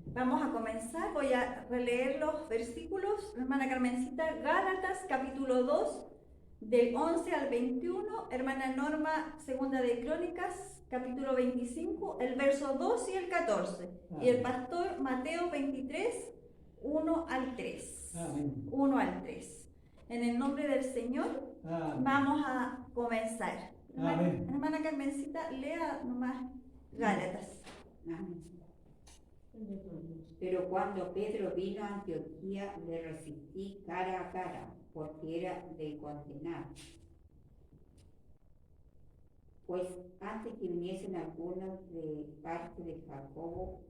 Vamos a comenzar, voy a releer los versículos. Hermana Carmencita, Gálatas capítulo 2, del 11 al 21. Hermana Norma, segunda de Crónicas, capítulo 25, el verso 2 y el 14. Y el pastor Mateo 23, 1 al 3. Amén. 1 al 3. En el nombre del Señor, amén. Vamos a comenzar. Hermana Carmencita, lea nomás Gálatas. Amén. Pero cuando Pedro vino a Antioquía, le resistí cara a cara, porque era de condenar. Pues antes que viniesen algunos de parte de Jacobo,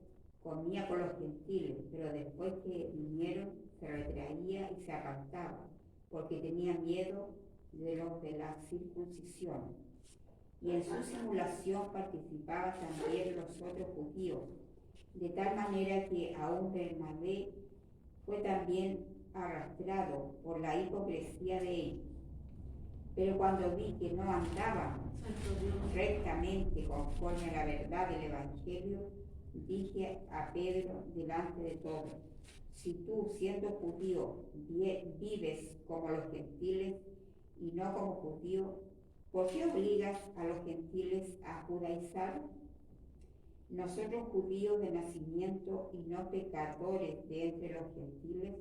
comía con los gentiles, pero después que vinieron, se retraía y se apartaba, porque tenía miedo de los de la circuncisión. Y en su simulación participaban también los otros judíos, de tal manera que aún Bernabé fue también arrastrado por la hipocresía de él. Pero cuando vi que no andaban rectamente conforme a la verdad del Evangelio, dije a Pedro delante de todos: si tú, siendo judío, vives como los gentiles y no como judío, ¿por qué obligas a los gentiles a judaizar? Nosotros, judíos de nacimiento y no pecadores de entre los gentiles,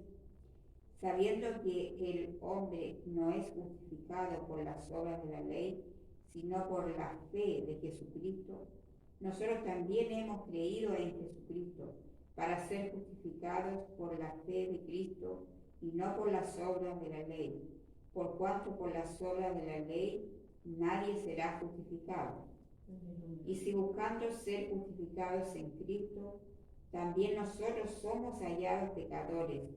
sabiendo que el hombre no es justificado por las obras de la ley, sino por la fe de Jesucristo, nosotros también hemos creído en Jesucristo para ser justificados por la fe de Cristo y no por las obras de la ley, por cuanto por las obras de la ley nadie será justificado. Y si buscando ser justificados en Cristo, también nosotros somos hallados pecadores,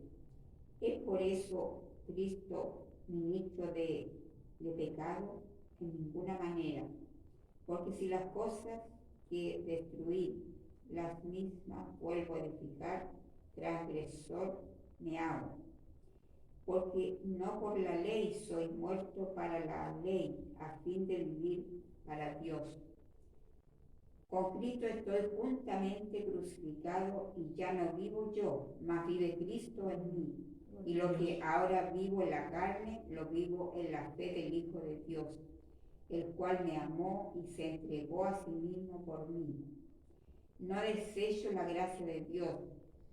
¿es por eso Cristo ministro de pecado? En ninguna manera, porque si las cosas que destruí, las mismas vuelvo a edificar, transgresor me hago. Porque no por la ley soy muerto para la ley, a fin de vivir para Dios. Con Cristo estoy juntamente crucificado, y ya no vivo yo, mas vive Cristo en mí. Y lo que ahora vivo en la carne, lo vivo en la fe del Hijo de Dios, el cual me amó y se entregó a sí mismo por mí. No desecho la gracia de Dios,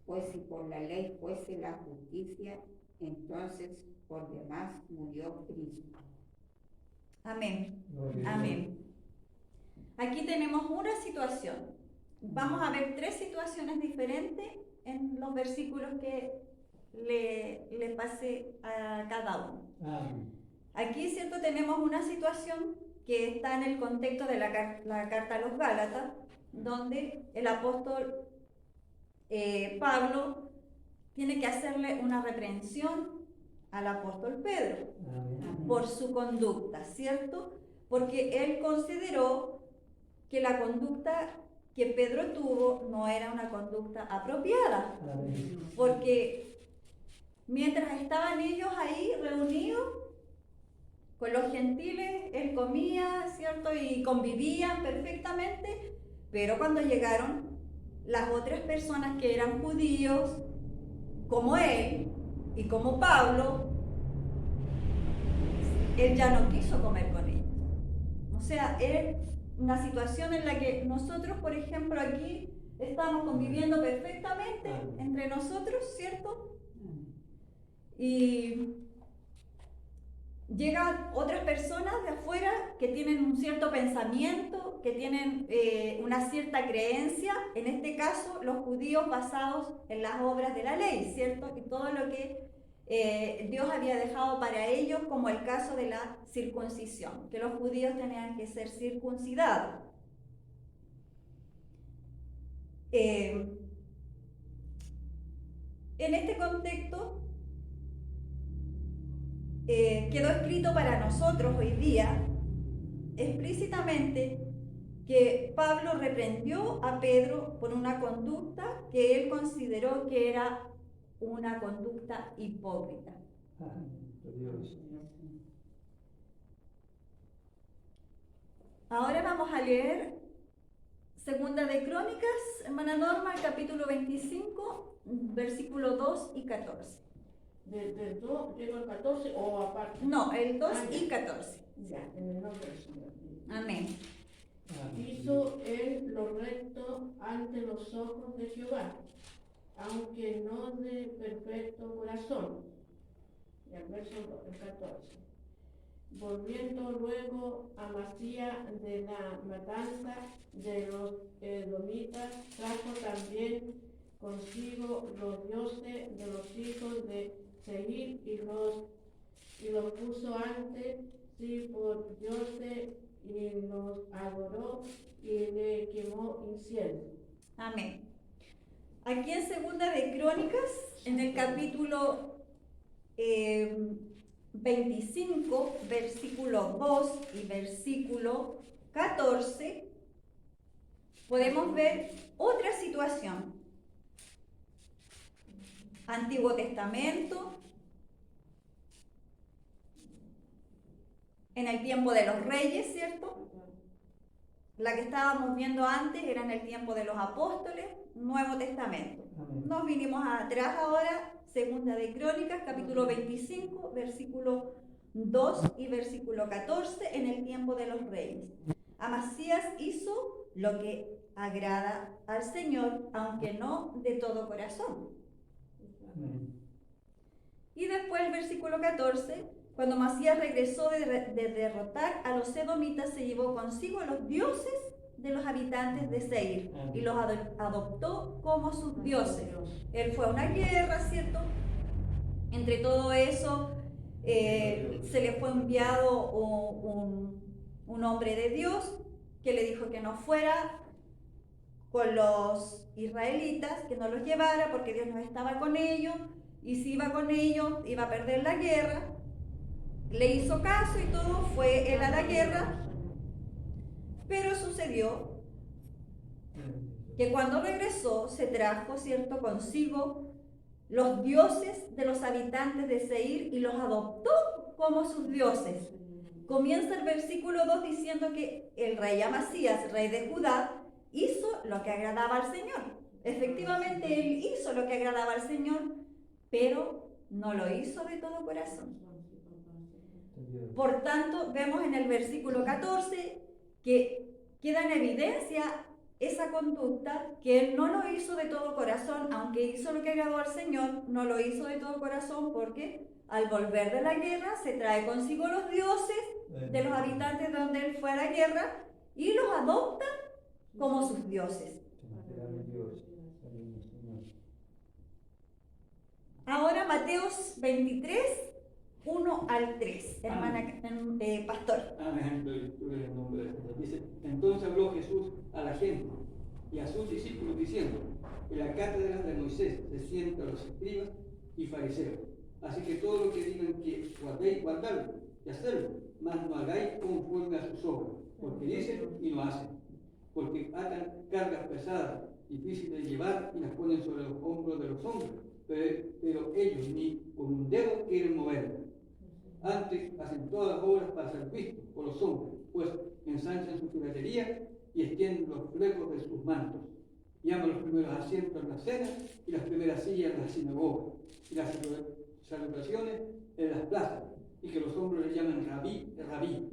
pues si por la ley fuese la justicia, entonces por demás murió Cristo. Amén. Amén. Aquí tenemos una situación. Vamos a ver tres situaciones diferentes en los versículos que le pasé a cada uno. Aquí, ¿cierto? Tenemos una situación que está en el contexto de la carta a los Gálatas, donde el apóstol Pablo tiene que hacerle una reprensión al apóstol Pedro por su conducta, ¿cierto? Porque él consideró que la conducta que Pedro tuvo no era una conducta apropiada, porque mientras estaban ellos ahí reunidos con los gentiles, él comía, ¿cierto? Y convivían perfectamente, pero cuando llegaron las otras personas que eran judíos, como él y como Pablo, él ya no quiso comer con ellos. O sea, es una situación en la que nosotros, por ejemplo, aquí estamos conviviendo perfectamente entre nosotros, ¿cierto? Y llegan otras personas de afuera que tienen un cierto pensamiento, que tienen una cierta creencia, en este caso los judíos basados en las obras de la ley, ¿cierto? Y todo lo que Dios había dejado para ellos, como el caso de la circuncisión, que los judíos tenían que ser circuncidados. En este contexto, quedó escrito para nosotros hoy día explícitamente que Pablo reprendió a Pedro por una conducta que él consideró que era una conducta hipócrita. Ahora vamos a leer Segunda de Crónicas, hermana Norma, capítulo 25, versículo 2 y 14. ¿Desde el 2 llega al 14 o aparte? No, el 2 y 14. Ya, en el nombre del Señor. Amén. Hizo él lo recto ante los ojos de Jehová, aunque no de perfecto corazón. Y al verso 14. Volviendo luego a Amasías de la matanza de los edomitas, trajo también consigo los dioses de los hijos de Seir y los puso ante sí por dioses y los adoró y le quemó incienso. Amén. Aquí en Segunda de Crónicas, en el capítulo 25, versículo 2 y versículo 14, podemos ver otra situación. Antiguo Testamento, en el tiempo de los reyes, ¿cierto? La que estábamos viendo antes era en el tiempo de los apóstoles, Nuevo Testamento. Nos vinimos atrás ahora, Segunda de Crónicas, capítulo 25, versículo 2 y versículo 14, en el tiempo de los reyes. Amasías hizo lo que agrada al Señor, aunque no de todo corazón. Y después el versículo 14, cuando Amasías regresó de derrotar a los edomitas, se llevó consigo a los dioses de los habitantes de Seir y los adoptó como sus dioses. Él fue a una guerra, ¿cierto? Entre todo eso se le fue enviado un hombre de Dios que le dijo que no fuera con los israelitas, que no los llevara porque Dios no estaba con ellos, y si iba con ellos iba a perder la guerra. Le hizo caso y todo, fue él a la guerra, pero sucedió que cuando regresó se trajo, ¿cierto?, consigo los dioses de los habitantes de Seir y los adoptó como sus dioses. Comienza el versículo 2 diciendo que el rey Amasías, rey de Judá, hizo lo que agradaba al Señor. Efectivamente, él hizo lo que agradaba al Señor, pero no lo hizo de todo corazón. Por tanto, vemos en el versículo 14 que queda en evidencia esa conducta, que él no lo hizo de todo corazón, aunque hizo lo que agradó al Señor, no lo hizo de todo corazón porque al volver de la guerra se trae consigo los dioses de los habitantes donde él fue a la guerra y los adopta como sus dioses. Ahora Mateos 23, 1 al 3, hermana pastor. Amén, gloria al nombre de Jesús. Dice, entonces habló Jesús a la gente y a sus discípulos diciendo, en la cátedra de Moisés se sientan los escribas y fariseos. Así que todo lo que digan que guardéis, guardadlo y hacerlo, mas no hagáis conforme a sus obras, porque dicen y no hacen, porque atan cargas pesadas, difíciles de llevar y las ponen sobre los hombros de los hombres, pero ellos ni con un dedo quieren moverla. Antes hacen todas las obras para ser vistos por los hombres, pues ensanchan su filatería y extienden los flecos de sus mantos. Llaman los primeros asientos en las cenas y las primeras sillas en las sinagogas y las salutaciones en las plazas, y que los hombres les llaman rabí, rabí.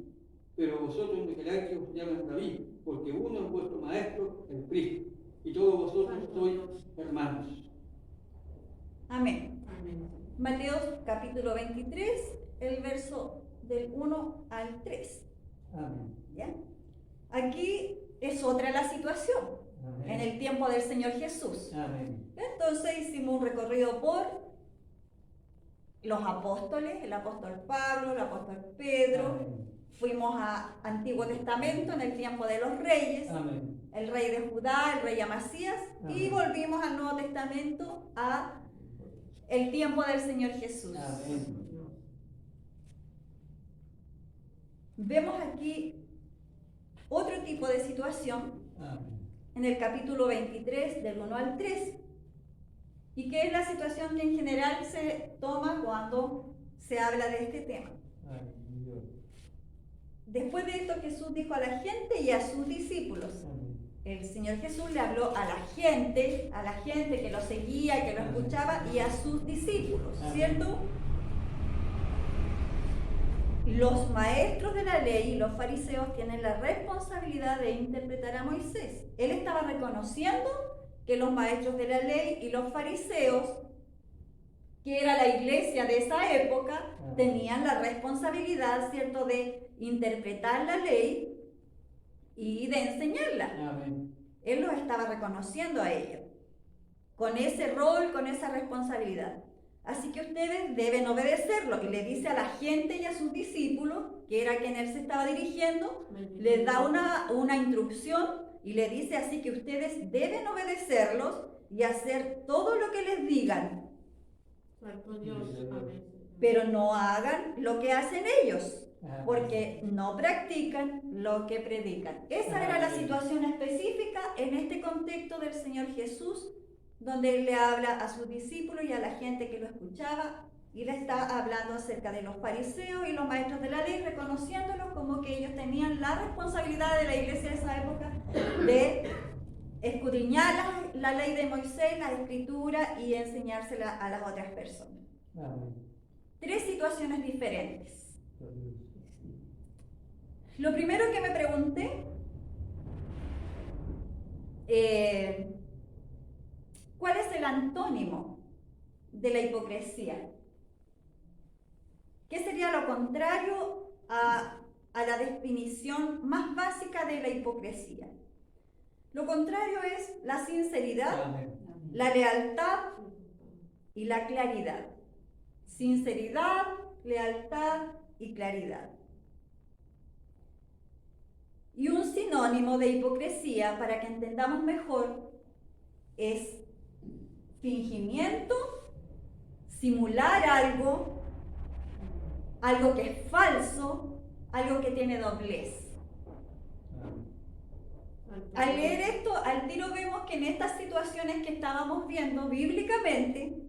Pero vosotros no queráis que os llamen rabí, porque uno es vuestro maestro, el Cristo, y todos vosotros sois hermanos. Amén. Mateos capítulo 23, el verso del 1 al 3. Amén. ¿Ya? Aquí es otra la situación. Amén. En el tiempo del Señor Jesús. Amén. Entonces hicimos un recorrido por los apóstoles, el apóstol Pablo, el apóstol Pedro. Amén. Fuimos a Antiguo Testamento en el tiempo de los reyes. Amén. El rey de Judá, el rey Amasías. Amén. Y volvimos al Nuevo Testamento a el tiempo del Señor Jesús. Amén. Vemos aquí otro tipo de situación. Amén. En el capítulo 23, del 1 al 3. ¿Y qué es la situación que en general se toma cuando se habla de este tema? Amén. Después de esto, Jesús dijo a la gente y a sus discípulos, el Señor Jesús le habló a la gente que lo seguía, que lo escuchaba, y a sus discípulos, ¿cierto? Los maestros de la ley y los fariseos tienen la responsabilidad de interpretar a Moisés. Él estaba reconociendo que los maestros de la ley y los fariseos, que era la iglesia de esa época, tenían la responsabilidad, ¿cierto?, de interpretar la ley y de enseñarla. Amén. Él los estaba reconociendo a ellos, con ese rol, con esa responsabilidad. Así que ustedes deben obedecerlo. Y le dice a la gente y a sus discípulos, que era a quien él se estaba dirigiendo, les da una instrucción y le dice así que ustedes deben obedecerlos y hacer todo lo que les digan. Santo Dios, amén. Pero no hagan lo que hacen ellos, porque no practican lo que predican. Esa era la situación específica en este contexto del Señor Jesús, donde Él le habla a sus discípulos y a la gente que lo escuchaba, y le está hablando acerca de los fariseos y los maestros de la ley, reconociéndolos como que ellos tenían la responsabilidad de la iglesia de esa época de escudriñar la ley de Moisés, la escritura, y enseñársela a las otras personas. Amén. 3 situaciones diferentes. Lo primero que me pregunté, ¿cuál es el antónimo de la hipocresía? ¿Qué sería lo contrario a la definición más básica de la hipocresía? Lo contrario es la sinceridad, Amén. la lealtad y la claridad. Sinceridad, lealtad y claridad. Y un sinónimo de hipocresía, para que entendamos mejor, es fingimiento, simular algo que es falso, algo que tiene doblez. Al leer esto, al tiro vemos que en estas situaciones que estábamos viendo bíblicamente,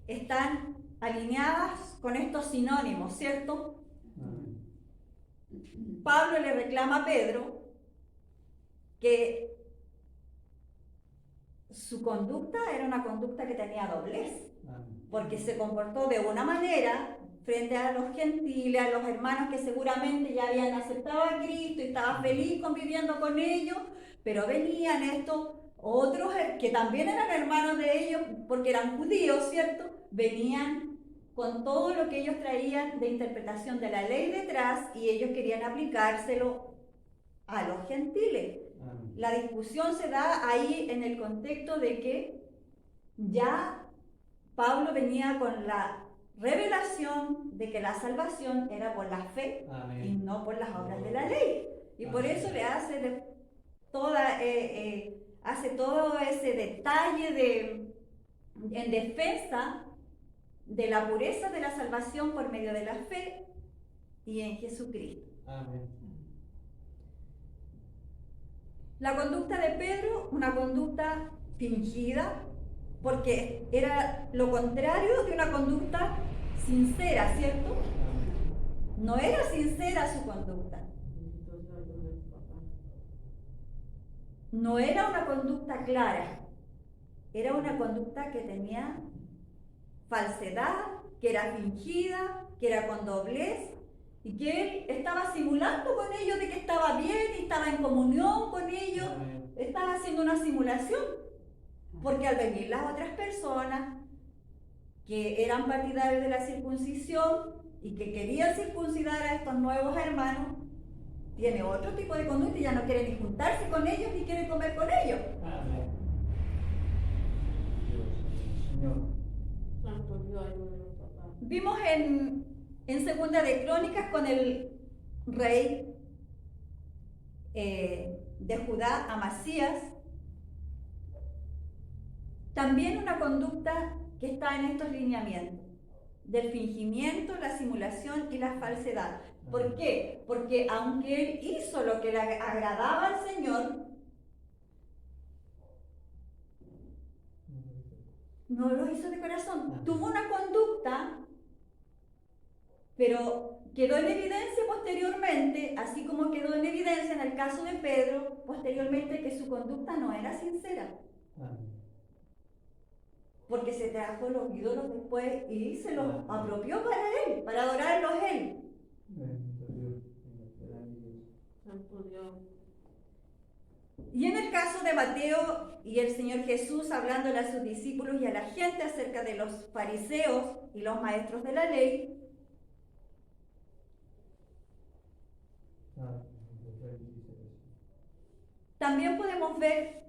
están alineadas con estos sinónimos, ¿cierto? Pablo le reclama a Pedro que su conducta era una conducta que tenía doblez, porque se comportó de una manera frente a los gentiles, a los hermanos que seguramente ya habían aceptado a Cristo y estaba feliz conviviendo con ellos, pero venían estos otros que también eran hermanos de ellos, porque eran judíos, ¿cierto? Venían con todo lo que ellos traían de interpretación de la ley detrás, y ellos querían aplicárselo a los gentiles. La discusión se da ahí en el contexto de que ya Pablo venía con la revelación de que la salvación era por la fe. Amén. Y no por las obras de la ley. Y por eso le hace hace todo ese detalle en defensa de la pureza de la salvación por medio de la fe y en Jesucristo. Amén. La conducta de Pedro, una conducta fingida, porque era lo contrario de una conducta sincera, ¿cierto? No era sincera su conducta. No era una conducta clara. Era una conducta que tenía falsedad, que era fingida, que era con doblez, y que él estaba simulando con ellos de que estaba bien y estaba en comunión con ellos. Estaba haciendo una simulación, porque al venir las otras personas que eran partidarios de la circuncisión y que querían circuncidar a estos nuevos hermanos, tiene otro tipo de conducta y ya no quiere ni juntarse con ellos ni quiere comer con ellos. Amén. Señor. Santo Dios, ayúdanos, papá. Vimos en Segunda de Crónicas con el rey de Judá, Amasías, también una conducta que está en estos lineamientos del fingimiento, la simulación y la falsedad. ¿Por qué? Porque aunque él hizo lo que le agradaba al Señor, no lo hizo de corazón. Tuvo una conducta Pero quedó en evidencia posteriormente, así como quedó en evidencia en el caso de Pedro, posteriormente que su conducta no era sincera. Porque se trajo los ídolos después y se los apropió para él, para adorarlos él. Santo Dios. Y en el caso de Mateo y el Señor Jesús hablándole a sus discípulos y a la gente acerca de los fariseos y los maestros de la ley, también podemos ver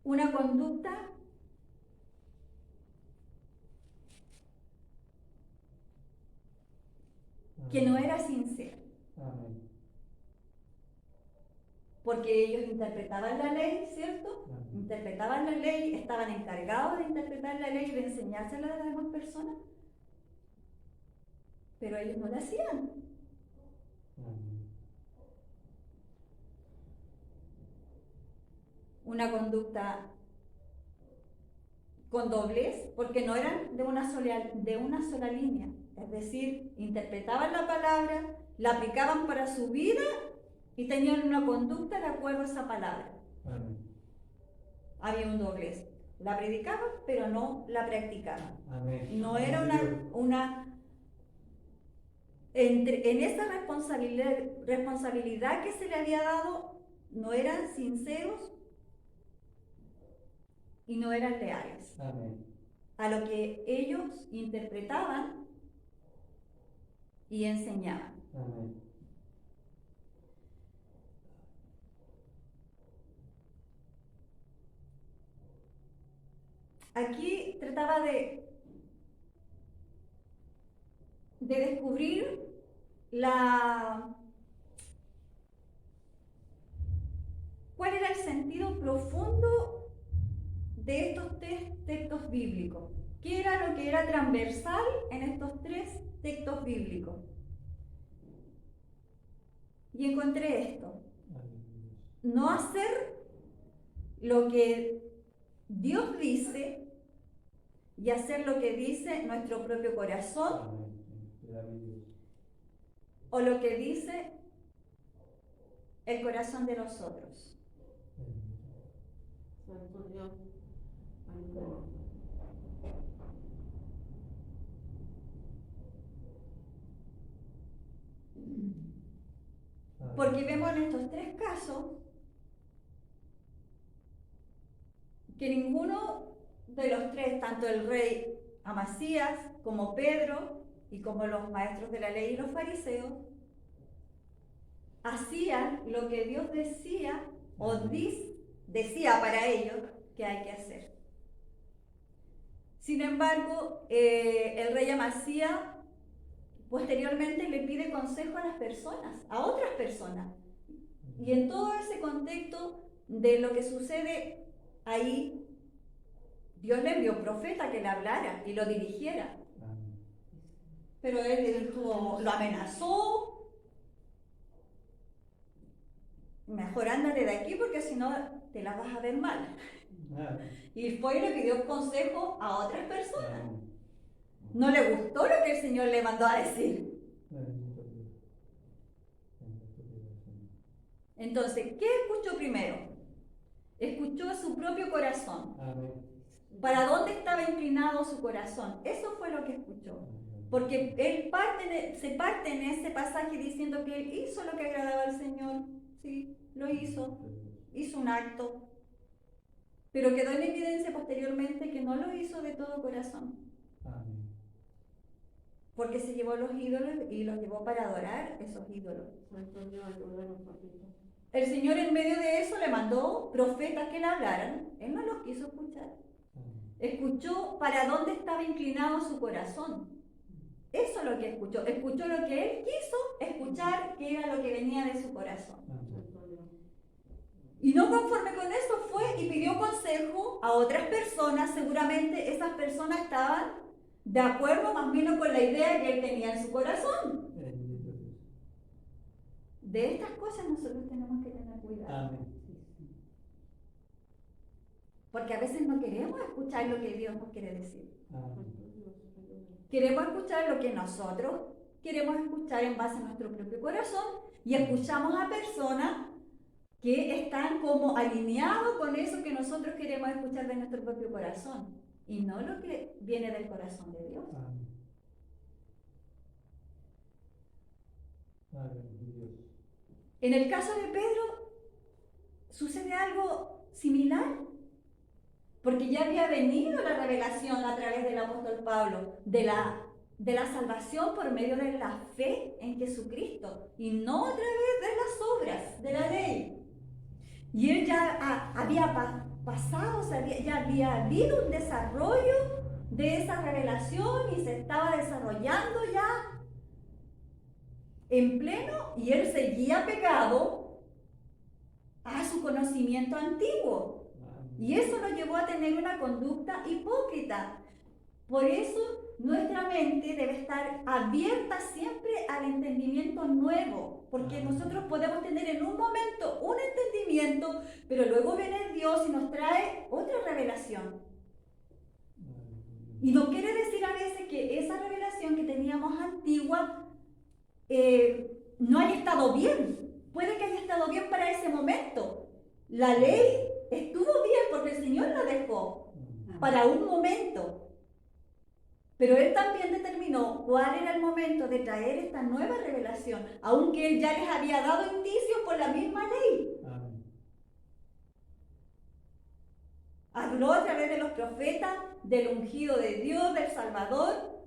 una conducta que no era sincera. Porque ellos interpretaban la ley, ¿cierto? Interpretaban la ley, estaban encargados de interpretar la ley y de enseñársela a las demás personas, pero ellos no la hacían. Una conducta con doblez, porque no eran de una sola línea, es decir, interpretaban la palabra, la aplicaban para su vida y tenían una conducta de acuerdo a esa palabra. Había un doblez. La predicaban, pero no la practicaban. No era en esa responsabilidad que se le había dado, no eran sinceros y no eran leales a lo que ellos interpretaban y enseñaban. Aquí trataba de descubrir cuál era el sentido profundo de estos tres textos bíblicos. ¿Qué era lo que era transversal en estos tres textos bíblicos? Y encontré esto: no hacer lo que Dios dice y hacer lo que dice nuestro propio corazón o lo que dice el corazón de nosotros. Santo Dios. Porque vemos en estos tres casos que ninguno de los tres, tanto el rey Amasías como Pedro y como los maestros de la ley y los fariseos, hacían lo que Dios decía o decía para ellos que hay que hacer. Sin embargo, el rey Amasías posteriormente le pide consejo a las personas, a otras personas. Y en todo ese contexto de lo que sucede ahí, Dios le envió profeta que le hablara y lo dirigiera. Pero él lo amenazó: mejor ándale de aquí porque si no te las vas a ver mal. Y fue y le pidió consejo a otras personas. No le gustó lo que el Señor le mandó a decir. Entonces, ¿qué escuchó primero? Escuchó su propio corazón. ¿Para dónde estaba inclinado su corazón? Eso fue lo que escuchó. Porque él se parte en ese pasaje diciendo que él hizo lo que agradaba al Señor. Sí, lo hizo. Hizo un acto. Pero quedó en evidencia posteriormente que no lo hizo de todo corazón. Porque se llevó los ídolos y los llevó para adorar esos ídolos. El Señor en medio de eso le mandó profetas que le hablaran. Él no los quiso escuchar. Escuchó para dónde estaba inclinado su corazón. Eso es lo que escuchó. Escuchó lo que él quiso escuchar, que era lo que venía de su corazón. Y no conforme con eso fue y pidió consejo a otras personas. Seguramente esas personas estaban de acuerdo más o menos con la idea que él tenía en su corazón. De estas cosas nosotros tenemos que tener cuidado. Porque a veces no queremos escuchar lo que Dios nos quiere decir. Amén. Queremos escuchar lo que nosotros queremos escuchar en base a nuestro propio corazón y escuchamos a personas que están como alineados con eso que nosotros queremos escuchar de nuestro propio corazón y no lo que viene del corazón de Dios. Amén. Amén, Dios. En el caso de Pedro sucede algo similar, porque ya había venido la revelación a través del apóstol Pablo de la salvación por medio de la fe en Jesucristo y no a través de las obras de la ley. Y él ya había pasado, ya había habido un desarrollo de esa revelación y se estaba desarrollando ya en pleno, y él seguía pegado a su conocimiento antiguo. Y eso lo llevó a tener una conducta hipócrita. Por eso nuestra mente debe estar abierta siempre al entendimiento nuevo, porque nosotros podemos tener en un momento un entendimiento, pero luego viene Dios y nos trae otra revelación. Y no quiere decir a veces que esa revelación que teníamos antigua no haya estado bien. Puede que haya estado bien para ese momento. La ley estuvo bien porque el Señor la dejó para un momento. Pero Él también determinó cuál era el momento de traer esta nueva revelación, aunque Él ya les había dado indicios por la misma ley. Amén. Habló a través de los profetas, del ungido de Dios, del Salvador.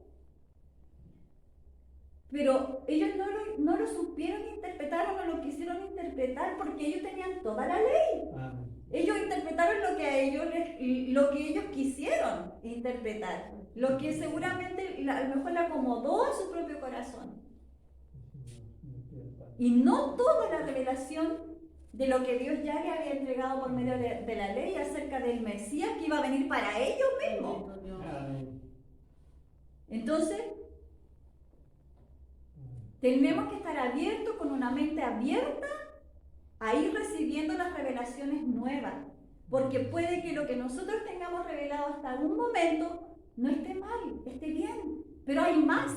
Pero ellos no lo supieron interpretar o no lo quisieron interpretar porque ellos tenían toda la ley. Amén. Ellos interpretaron lo que ellos quisieron interpretar, lo que seguramente a lo mejor le acomodó a su propio corazón. Y no toda la revelación de lo que Dios ya le había entregado por medio de la ley acerca del Mesías que iba a venir para ellos mismos. Amén. Entonces, tenemos que estar abiertos, con una mente abierta, a ir recibiendo las revelaciones nuevas. Porque puede que lo que nosotros tengamos revelado hasta un momento no esté mal, esté bien, pero hay más.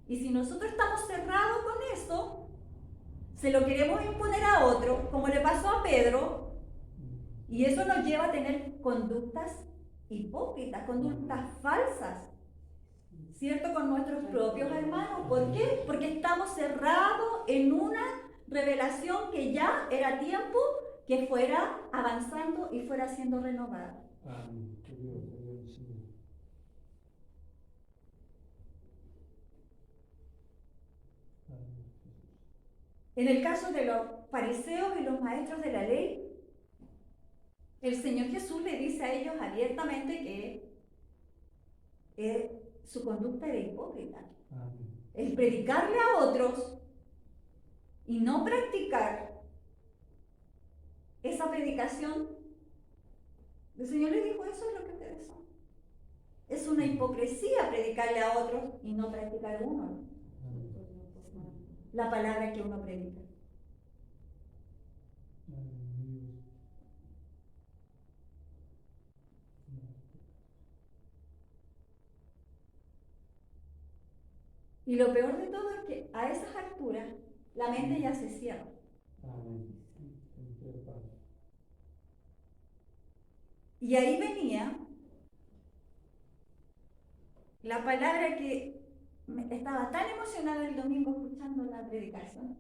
Y si nosotros estamos cerrados con eso, se lo queremos imponer a otro, como le pasó a Pedro, y eso nos lleva a tener conductas hipócritas, conductas falsas, ¿cierto? Con nuestros propios hermanos. ¿Por qué? Porque estamos cerrados en una revelación que ya era tiempo que fuera avanzando y fuera siendo renovada. Amén. Que Dios te bendiga. Amén. En el caso de los fariseos y los maestros de la ley, el Señor Jesús le dice a ellos abiertamente que su conducta era hipócrita. Amén. El predicarle a otros y no practicar esa predicación, el Señor le dijo: eso es lo que ustedes son. Es una hipocresía predicarle a otros y no practicar uno la palabra que uno predica. Y lo peor de todo es que a esas alturas la mente ya se cierra. Amén. Y ahí venía la palabra que estaba tan emocionada el domingo escuchando la predicación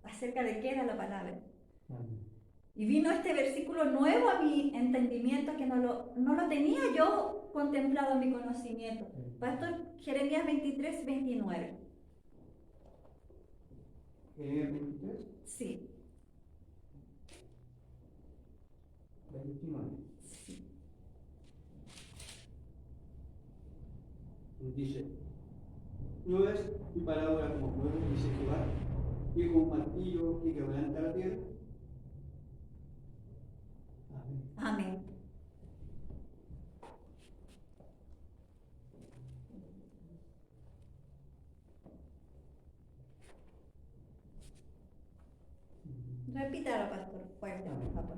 acerca de qué era la palabra. Amén. Y vino este versículo nuevo a mi entendimiento que no lo tenía yo contemplado en mi conocimiento. Pastor, Jeremías 23, 29. ¿Jeremías 23? Sí. 29. Sí. Dice: ¿no es mi palabra como fuego, dice Jehová, y como un martillo que quebranta la tierra? Amén. Amén. Repítalo, pastor, fuerte, por favor.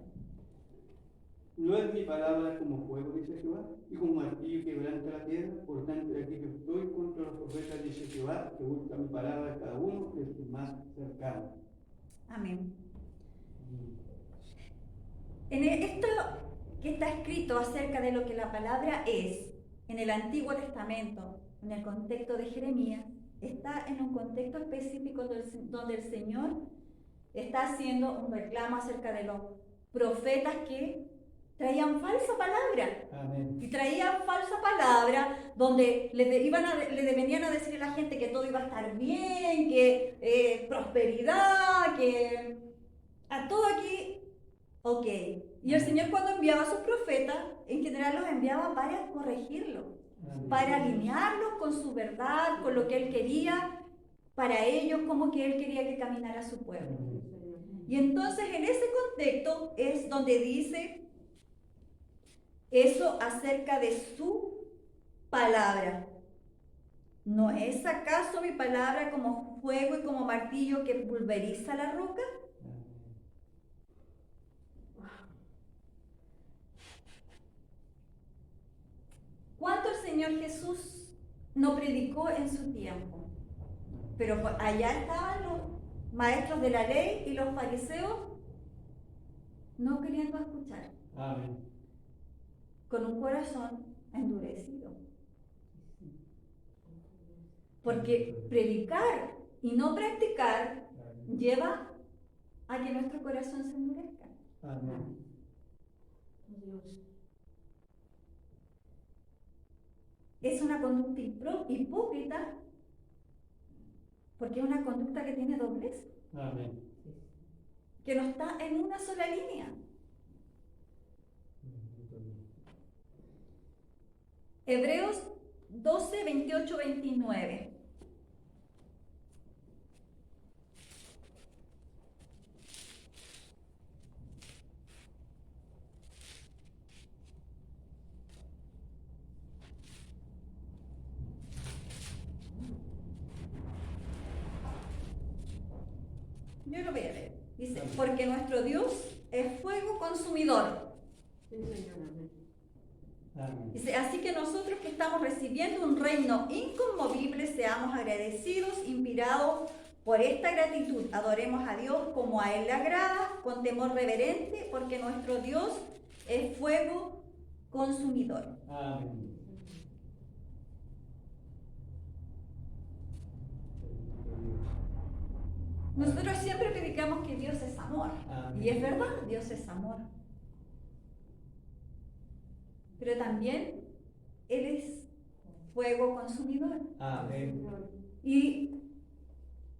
¿no es es mi palabra como fuego, dice Jehová, y como martillo que quebranta la tierra. Por tanto, de aquí yo estoy contra los profetas, dice Jehová, que busca mi palabra cada uno de sus más cercanos. Amén. Esto que está escrito acerca de lo que la palabra es en el Antiguo Testamento, en el contexto de Jeremías, está en un contexto específico donde el Señor está haciendo un reclamo acerca de los profetas que traían falsa palabra. Amén. Y traían falsa palabra donde le venían a decir a la gente que todo iba a estar bien, que prosperidad, que a todo aquí, ok. Y el Señor, cuando enviaba a sus profetas, en general los enviaba para corregirlo, para alinearlos con su verdad, con lo que Él quería para ellos, como que Él quería que caminara su pueblo. Y entonces en ese contexto es donde dice eso acerca de su palabra. ¿No es acaso mi palabra como fuego y como martillo que pulveriza la roca? ¿Cuánto el Señor Jesús no predicó en su tiempo? Pero allá estaban los maestros de la ley y los fariseos no queriendo escuchar. Amén. Con un corazón endurecido. Porque predicar y no practicar lleva a que nuestro corazón se endurezca. Amén. Es una conducta hipócrita porque es una conducta que tiene doblez, Amén. que no está en una sola línea. Hebreos 12, 28, 29. Yo lo voy a leer. Dice, porque nuestro Dios es fuego consumidor. Sí, Señor, amén. Amén. Dice, así que nosotros que estamos recibiendo un reino inconmovible, seamos agradecidos, inspirados por esta gratitud. Adoremos a Dios como a Él le agrada, con temor reverente, porque nuestro Dios es fuego consumidor. Amén. Nosotros siempre predicamos que Dios es amor. Amén. Y es verdad, Dios es amor. Pero también Él es fuego consumidor. Amén. Y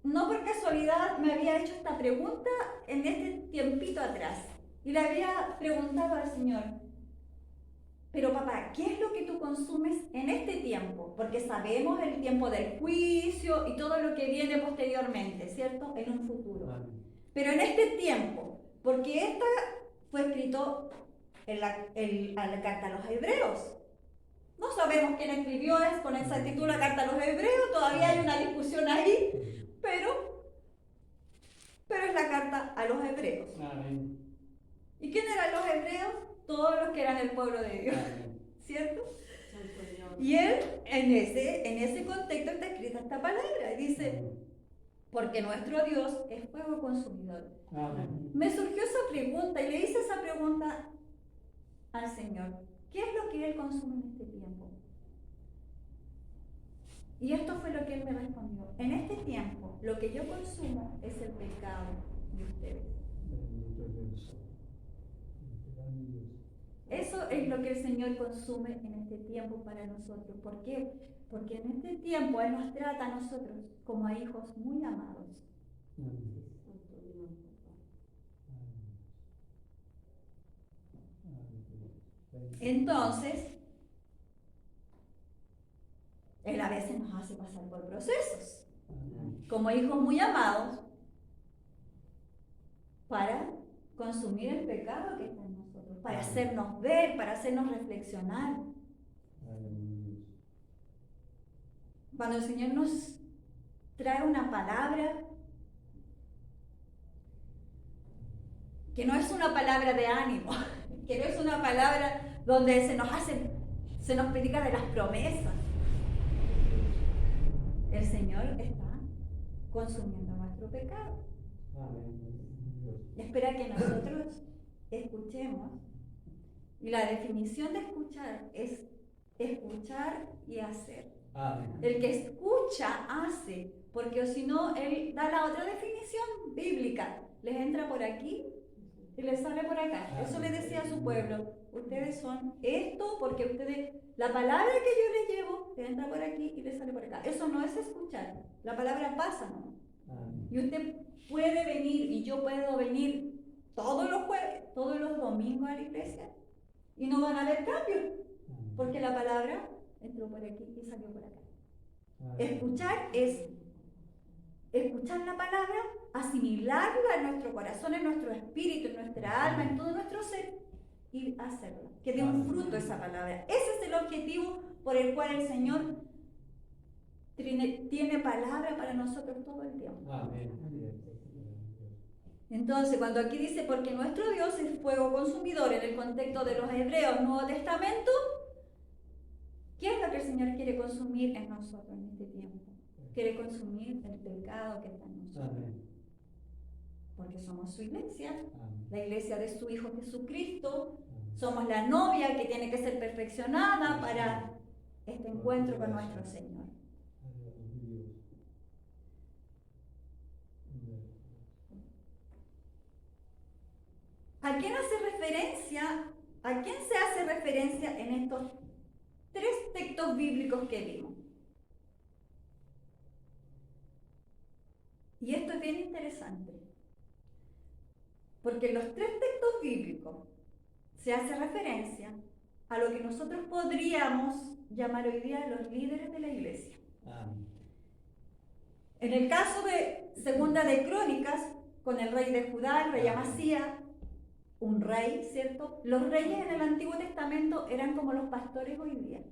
no por casualidad me había hecho esta pregunta en este tiempito atrás. Y le había preguntado al Señor, pero papá, ¿qué es lo que tú consumes en este tiempo? Porque sabemos el tiempo del juicio y todo lo que viene posteriormente, ¿cierto? En un futuro. Amén. Pero en este tiempo, porque esta fue escrito en la carta a los hebreos. No sabemos quién escribió con exactitud la carta a los hebreos, todavía hay una discusión ahí, pero es la carta a los hebreos. Amén. ¿Y quién eran los hebreos? Todos los que eran el pueblo de Dios, Amén. ¿cierto? Santo Dios. Y él, en ese contexto está escrita esta palabra, y dice, porque nuestro Dios es fuego consumidor. Amén. Me surgió esa pregunta y le hice esa pregunta al Señor. ¿Qué es lo que Él consume en este tiempo? Y esto fue lo que Él me respondió. En este tiempo, lo que yo consumo es el pecado de ustedes. Bendito Dios. Grande Dios. Eso es lo que el Señor consume en este tiempo para nosotros. ¿Por qué? Porque en este tiempo Él nos trata a nosotros como a hijos muy amados. Amén. Santo Dios, papá. Entonces, Él a veces nos hace pasar por procesos, como hijos muy amados, para consumir el pecado que está en nosotros, para hacernos ver, para hacernos reflexionar. Cuando el Señor nos trae una palabra que no es una palabra de ánimo, que no es una palabra donde se nos predica de las promesas. El Señor está consumiendo nuestro pecado. Espera que nosotros escuchemos. Y la definición de escuchar es escuchar y hacer. El que escucha, hace, porque si no, él da la otra definición bíblica. Les entra por aquí y les sale por acá. Eso le decía a su pueblo. Ustedes son esto porque ustedes, la palabra que yo les llevo, les entra por aquí y les sale por acá. Eso no es escuchar. La palabra pasa, ¿no? Y usted puede venir y yo puedo venir todos los jueves, todos los domingos a la iglesia y no van a haber cambios, porque la palabra entró por aquí y salió por acá. Escuchar es escuchar la palabra, asimilarla en nuestro corazón, en nuestro espíritu, en nuestra alma, en todo nuestro ser y hacerla, que dé un fruto esa palabra. Ese es el objetivo por el cual el Señor tiene palabra para nosotros todo el tiempo. Entonces, cuando aquí dice, porque nuestro Dios es fuego consumidor, en el contexto de los Hebreos, Nuevo Testamento, ¿qué es lo que el Señor quiere consumir en nosotros en este tiempo? Quiere consumir el pecado que está en nosotros. Porque somos su iglesia, la iglesia de su Hijo Jesucristo. Somos la novia que tiene que ser perfeccionada para este encuentro con nuestro Señor. ¿A quién hace referencia? ¿A quién se hace referencia en estos tres textos bíblicos que vimos? Y esto es bien interesante, porque en los tres textos bíblicos se hace referencia a lo que nosotros podríamos llamar hoy día los líderes de la iglesia. En el caso de Segunda de Crónicas, con el rey de Judá, el rey Amasías, un rey, ¿cierto? Los reyes en el Antiguo Testamento eran como los pastores hoy día.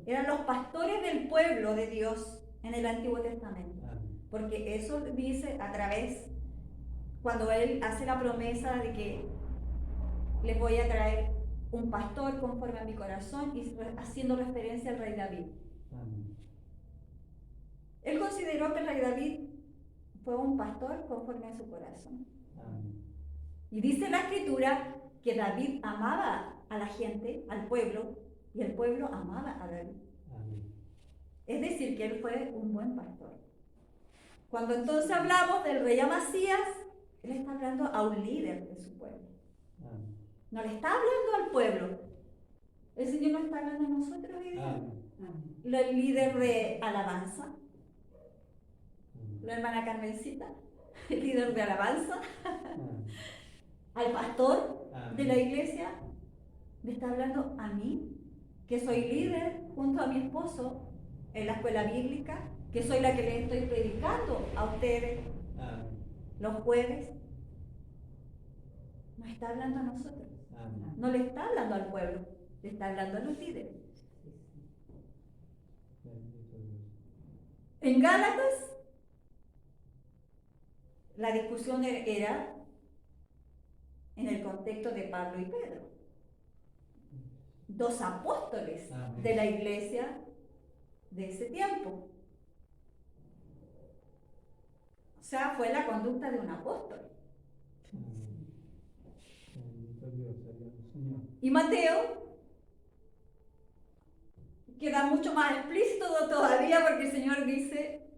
Eran los pastores del pueblo de Dios en el Antiguo Testamento. Porque eso dice a través, cuando él hace la promesa de que les voy a traer un pastor conforme a mi corazón, y haciendo referencia al rey David. Él consideró que el rey David fue un pastor conforme a su corazón. Y dice la Escritura que David amaba a la gente, al pueblo, y el pueblo amaba a David. Es decir, que él fue un buen pastor. Cuando entonces hablamos del rey Amasías, él está hablando a un líder de su pueblo. No le está hablando al pueblo. El Señor no está hablando a nosotros hoy día. El líder de alabanza, la hermana Carmencita, el líder de alabanza, al pastor de la iglesia, me está hablando a mí, que soy líder junto a mi esposo en la escuela bíblica, que soy la que les estoy predicando a ustedes los jueves. Nos está hablando a nosotros. No le está hablando al pueblo, le está hablando a los líderes. En Gálatas, la discusión era en el contexto de Pablo y Pedro, dos apóstoles de la iglesia de ese tiempo. O sea, fue la conducta de un apóstol. Y Mateo queda mucho más explícito todavía, porque el Señor dice,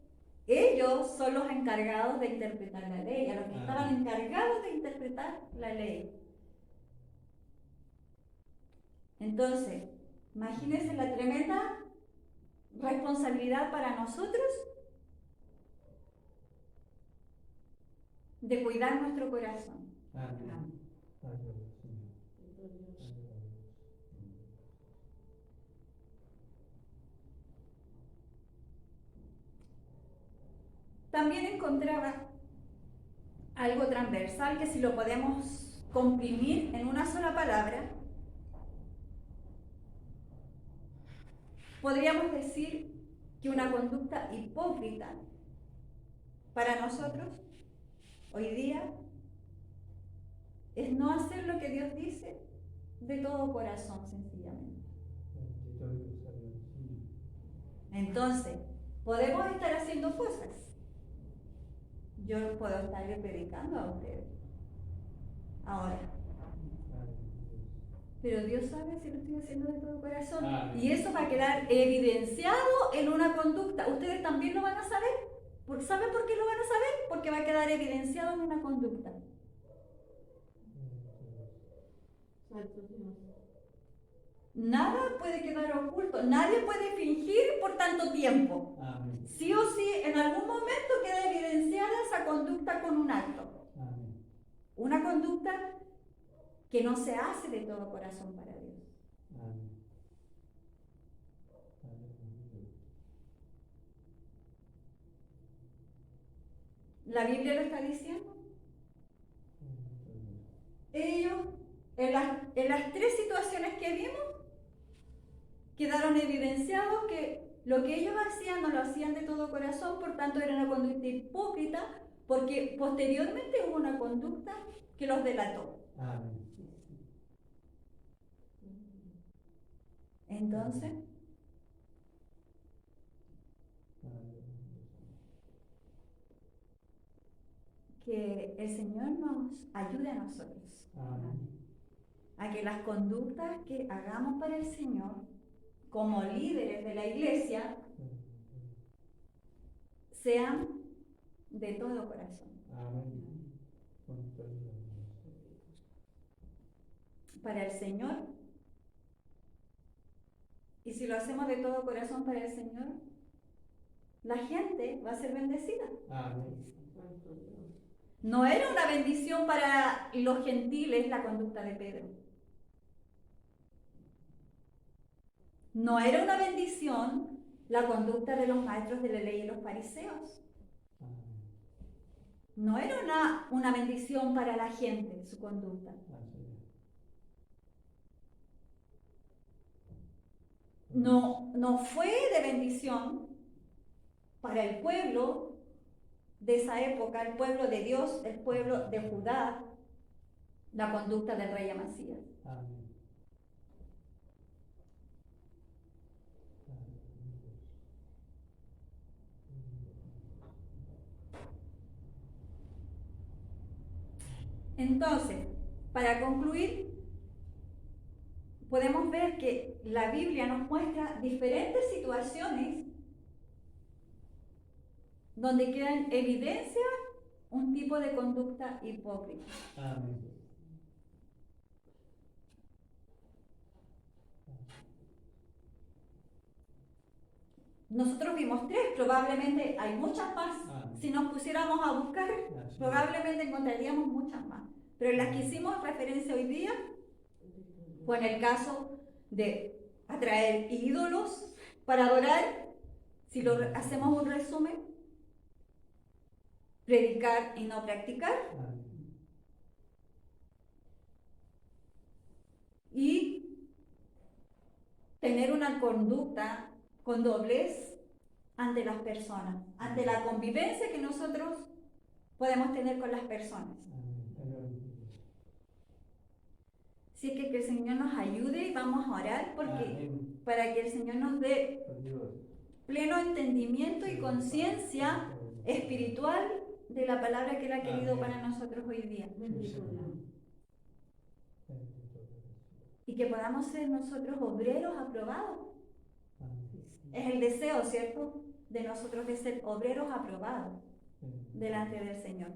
ellos son los encargados de interpretar la ley, a los que estaban encargados de interpretar la ley. Entonces, imagínense la tremenda responsabilidad para nosotros de cuidar nuestro corazón. También encontraba algo transversal que, si lo podemos comprimir en una sola palabra, podríamos decir que una conducta hipócrita para nosotros hoy día es no hacer lo que Dios dice de todo corazón, sencillamente. Entonces, podemos estar haciendo cosas. Yo puedo estarle predicando a ustedes ahora, pero Dios sabe si lo estoy haciendo de todo corazón. Y eso va a quedar evidenciado en una conducta. Ustedes también lo van a saber. ¿Saben por qué lo van a saber? Porque va a quedar evidenciado en una conducta. Nada puede quedar oculto. Nadie puede fingir por tanto tiempo. Amén. Sí o sí, en algún momento queda evidenciada esa conducta con un acto. Amén. Una conducta que no se hace de todo corazón para Dios. Amén. ¿La Biblia lo está diciendo? Ellos, en las tres situaciones que vimos, quedaron evidenciados que lo que ellos hacían no lo hacían de todo corazón, por tanto era una conducta hipócrita, porque posteriormente hubo una conducta que los delató. Amén. Entonces, que el Señor nos ayude a nosotros a que las conductas que hagamos para el Señor como líderes de la iglesia sean de todo corazón. Amén. Para el Señor. Y si lo hacemos de todo corazón para el Señor, la gente va a ser bendecida. Amén. No era una bendición para los gentiles la conducta de Pedro. No era una bendición la conducta de los maestros de la ley y los fariseos. No era una bendición para la gente su conducta. No fue de bendición para el pueblo de esa época, el pueblo de Dios, el pueblo de Judá, la conducta del rey Amasías. Amén. Entonces, para concluir, podemos ver que la Biblia nos muestra diferentes situaciones donde queda en evidencia un tipo de conducta hipócrita. Amén. Nosotros vimos tres, probablemente hay muchas más. Si nos pusiéramos a buscar, probablemente encontraríamos muchas más. Pero las que hicimos referencia hoy día fue en el caso de atraer ídolos para adorar. Si lo hacemos un resumen, predicar y no practicar. Y tener una conducta con doblez ante las personas, ante la convivencia que nosotros podemos tener con las personas. Así que el Señor nos ayude y vamos a orar para que el Señor nos dé pleno entendimiento y conciencia espiritual de la palabra que Él ha querido para nosotros hoy día. Y que podamos ser nosotros obreros aprobados. Es el deseo, ¿cierto?, de nosotros de ser obreros aprobados delante del Señor.